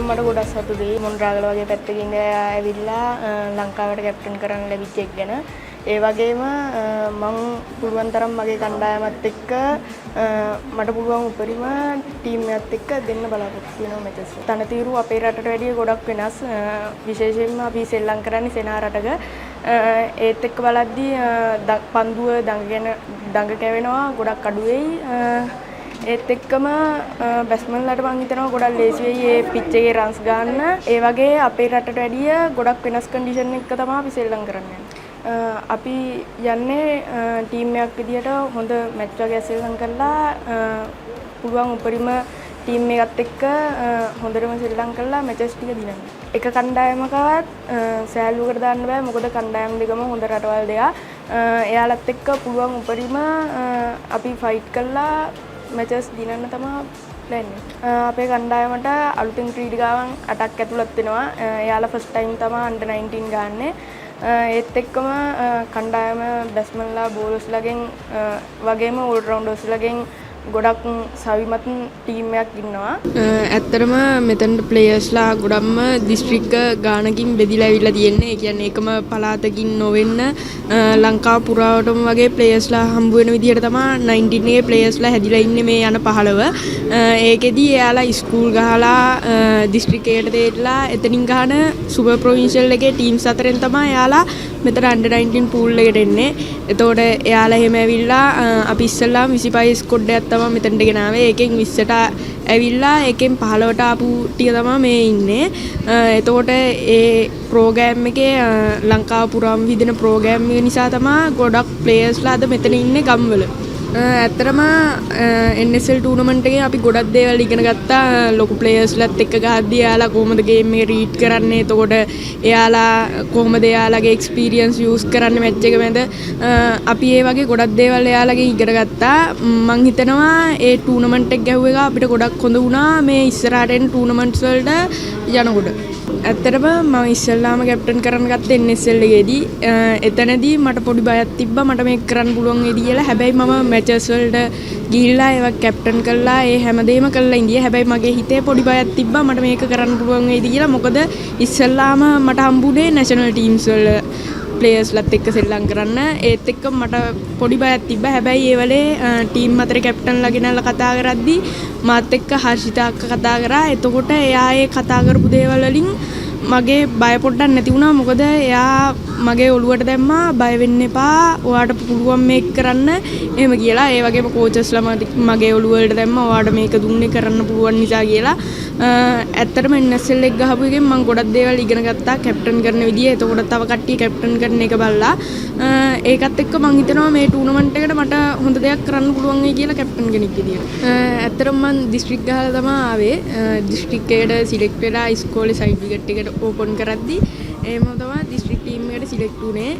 මට ගොඩක් සතුටුයි. මොන්රාගල වගේ පැත්තකින් ඇවිල්ලා ලංකාවට කැප්ටන් කරන්න ලැබිච්ච එක ගැන. ඒ වගේම මම පුළුවන් තරම් මගේ කණ්ඩායමත් එක්ක මට පුළුවන් උපරිම ටීම් එකත් එක්ක දෙන්න බලාපොරොත්තු වෙනවා මැචස්. තනතිරු අපේ රටට වැඩිය ගොඩක් වෙනස්. විශේෂයෙන්ම අපි සෙල්ලම් කරන්නේ සෙනා රටක. ඒත් එක්ක බලද්දී පන්දුව දඟ කැවෙනවා ගොඩක් අඩු වෙයි. ඒත් එක්කම බැට්ස්මන්ලාට මං හිතනවා ගොඩක් ලේසි වෙයි මේ පිච් එකේ රන්ස් ගන්න. ඒ වගේ අපේ රටට වැඩිය ගොඩක් වෙනස් කන්ඩිෂන් එකක තමයි අපි සෙල්ලම් කරන්නේ. අපි යන්නේ ටීම් එකක් විදියට හොඳ මැච් වගේ සෙල්ලම් කරලා පුළුවන් උපරිම ටීම් එකත් එක්ක හොඳටම සෙල්ලම් කරලා මැචස් ටික දිනන්න. එක කණ්ඩායමකවත් සෑල්ලුවකට දාන්න බෑ. මොකද කණ්ඩායම් දෙකම හොඳ රටවල් දෙක. එයාලත් එක්ක පුළුවන් උපරිම අපි ෆයිට් කරලා මැචස් දිනන්න තමයි ප්ලෑන් එක. අපේ කණ්ඩායමට අලුතින් ක්‍රීඩිකාවන් 8ක් ඇතුළත් වෙනවා. එයාලා ෆස්ට් ටයිම් තමයි අන්ඩර් 19 ගන්නේ. ඒත් එක්කම කණ්ඩායම බැට්ස්මන්ලා බෝලර්ස්ලාගෙන් වගේම ඕල් රවුන්ඩර්ස්ලාගෙන් ගොඩක් සවිමත් ටීම් එකක් ඉන්නවා. ඇත්තටම මෙතනට ප්ලේයර්ස්ලා ගොඩක්ම දිස්ත්‍රික්ක ගානකින් බෙදිලා ඇවිල්ලා තියෙන්නේ. ඒ කියන්නේ එකම පළාතකින් නොවෙන්න ලංකාව පුරාවටම වගේ ප්ලේයර්ස්ලා හම්බ වෙන විදිහට තමයි 19 එකේ ප්ලේයර්ස්ලා හැදිලා ඉන්නේ මේ යන 15. ඒකෙදි එයාලා ස්කූල් ගහලා දිස්ත්‍රික්කයට දෙట్లా එතනින් ගහන සුපර් ප්‍රොවින්ෂල් එකේ ටීම්ස් අතරින් තමයි එයාලා මෙතන අන්ඩර් 19 පූල් එකට එන්නේ. එතකොට එයාලා එහෙම ඇවිල්ලා අපි ඉස්සෙල්ලාම 25 ස්කොඩ් එකක් තමයි මෙතනට ගෙනාවේ. ඒකෙන් 20ට ඇවිල්ලා ඒකෙන් 15ට ආපු ටික තමයි මේ ඉන්නේ. එතකොට ඒ ප්‍රෝග්‍රෑම් එකේ ලංකාව පුරාම විදින ප්‍රෝග්‍රෑම් එක නිසා තමයි ගොඩක් ප්ලේයර්ස්ලා අද මෙතන ඉන්නේ ගම්වල. ඇත්තටම NSL ටූර්නමන්ට් එකේ අපි ගොඩක් දේවල් ඉගෙන ගත්තා. ලොකු ප්ලේයර්ස්ලාත් එක්ක ගහද්දී එයාලා කොහොමද ගේම් එක රීඩ් කරන්නේ, එතකොට එයාලා කොහොමද එයාලගේ එක්ස්පීරියන්ස් යූස් කරන්නේ මැච් එක මැද. අපි ඒ වගේ ගොඩක් දේවල් එයාලගෙන් ඉගෙන ගත්තා. මං හිතනවා ඒ ටූර්නමන්ට් එක ගැහුව එක අපිට ගොඩක් හොඳ වුණා මේ ඉස්සරහට එන ටූර්නමන්ට්ස් වලට යනකොට. ඇත්තටම මම ඉස්සෙල්ලාම කැප්ටන් කරන්න ගත්තේ NSL එකේදී. එතනදී මට පොඩි බයක් තිබ්බා මට මේක කරන්න පුළුවන් වෙයිද කියලා. හැබැයි මම මැචස් වලට ගිහිල්ලා ඒවා කැප්ටන් කරලා ඒ හැමදේම කරලා ඉඳියා. හැබැයි මගේ හිතේ පොඩි බයක් තිබ්බා මට මේක කරන්න පුළුවන් වෙයිද කියලා. මොකද ඉස්සෙල්ලාම මට හම්බුනේ නැෂනල් ටීම්ස් වල ප්ලේයර්ස්ලාත් එක්ක සෙල්ලම් කරන්න. ඒත් එක්ක මට පොඩි බයක් තිබ්බා. හැබැයි ඒ වෙලේ ටීම් අතරේ කැප්ටන්ලා ගෙනල්ලා කතා කරද්දී මාත් එක්ක හර්ෂිතා අක්කා කතා කරා. එතකොට එයා ඒ කතා කරපු දේවල් වලින් මගේ බය පොඩ්ඩක් නැති වුණා. මොකද එයා මගේ ඔළුවට දැම්මා බය වෙන්න එපා ඔයාට පුළුවන් මේක කරන්න එහෙම කියලා. ඒ වගේම කෝචස්ලා මගේ ඔළුව වලට දැම්මා ඔයාට මේක දුන්නේ කරන්න පුළුවන් නිසා කියලා. ඇත්තටම NSL එක ගහපු එකෙන් මම ගොඩක් දේවල් ඉගෙන ගත්තා කැප්ටන් කරන විදිය. එතකොට තව කට්ටිය කැප්ටන් කරන එක බලලා ඒකත් එක්ක මම හිතනවා මේ ටූර්නමන්ට් එකට මට හොඳ දෙයක් කරන්න පුළුවන් වෙයි කියලා කැප්ටන් කෙනෙක් විදියට. ඇත්තටම මම දිස්ත්‍රික් ගහලා තමයි ආවේ. දිස්ත්‍රික් එකට සිලෙක්ට් වෙලා ඉස්කෝලේ සර්ටිෆිකේට් එකට ඕපන් කරද්දී එහෙම තමයි දිස්ත්‍රික් ටීම් එකට සිලෙක්ට් වුණේ.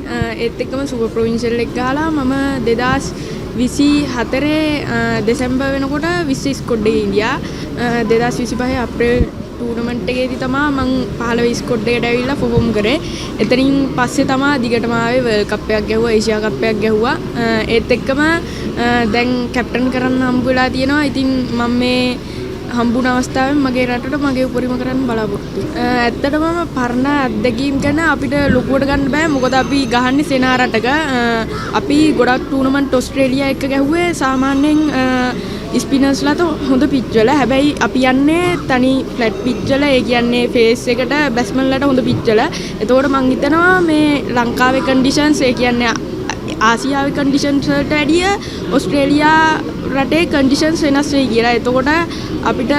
ඒත් එක්කම සුපර් ප්‍රොවින්ෂල් එක ගහලා මම 2024 දෙසැම්බර් වෙනකොට 20 ස්කොඩ් එකේ ඉඳියා. 2025 අප්‍රේල් ටූර්නමන්ට් එකේදී තමයි මම 15 ස්කොඩ් එකට ඇවිල්ලා පර්ෆෝම් කරේ. එතනින් පස්සේ තමයි දිගටම ආවේ වර්ල්ඩ් කප් එකක් ගැහුවා, ඒෂියා කප් එකක් ගැහුවා. ඒත් එක්කම දැන් කැප්ටන් කරන්න හම්බ වෙලා තියෙනවා. ඉතින් මම මේ හම්බුන අවස්ථාවෙන් මගේ රටට මගේ උපරිම කරන්න බලාපොරොත්තු වෙනවා. ඇත්තටම පරණ අත්දැකීම් ගැන අපිට ලොකුවට ගන්න බෑ. මොකද අපි ගහන්නේ සෙනා රටක. අපි ගොඩක් ටූර්නමන්ට් ඕස්ට්‍රේලියා එක්ක ගැහුවේ සාමාන්‍යයෙන් ස්පිනර්ස්ලාට හොඳ පිච් වල. හැබැයි අපි යන්නේ තනි ෆ්ලැට් පිච් වල. ඒ කියන්නේ ෆේස් එකට බැට්ස්මන්ලාට හොඳ පිච් වල. එතකොට මං හිතනවා මේ ලංකාවේ කන්ඩිෂන්ස් ඒ කියන්නේ ආසියාවේ කන්ඩිෂන්ස් වලට වැඩිය ඕස්ට්‍රේලියා රටේ කන්ඩිෂන්ස් වෙනස් වෙයි කියලා. එතකොට අපිට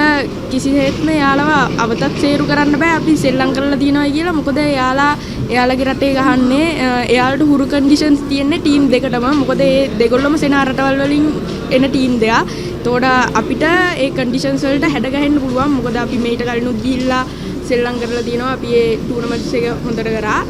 කිසිසේත්ම යාළුව අවතක්සේරු කරන්න බෑ අපි සෙල්ලම් කරලා තියනවා කියලා. මොකද එයාලගේ රටේ ගහන්නේ එයාලට හුරු කන්ඩිෂන්ස් තියෙන්නේ ටීම් දෙකටම. මොකද ඒ දෙගොල්ලොම සෙනා රටවල් වලින් එන ටීම් දෙක. එතකොට අපිට ඒ කන්ඩිෂන්ස් වලට හැඩ ගහන්න පුළුවන්. මොකද අපි මේට කලිනුත් ගිහිල්ලා සෙල්ලම් කරලා තියනවා. අපි ඒ ටූර්නමන්ට්ස් එක හොඳට කරා.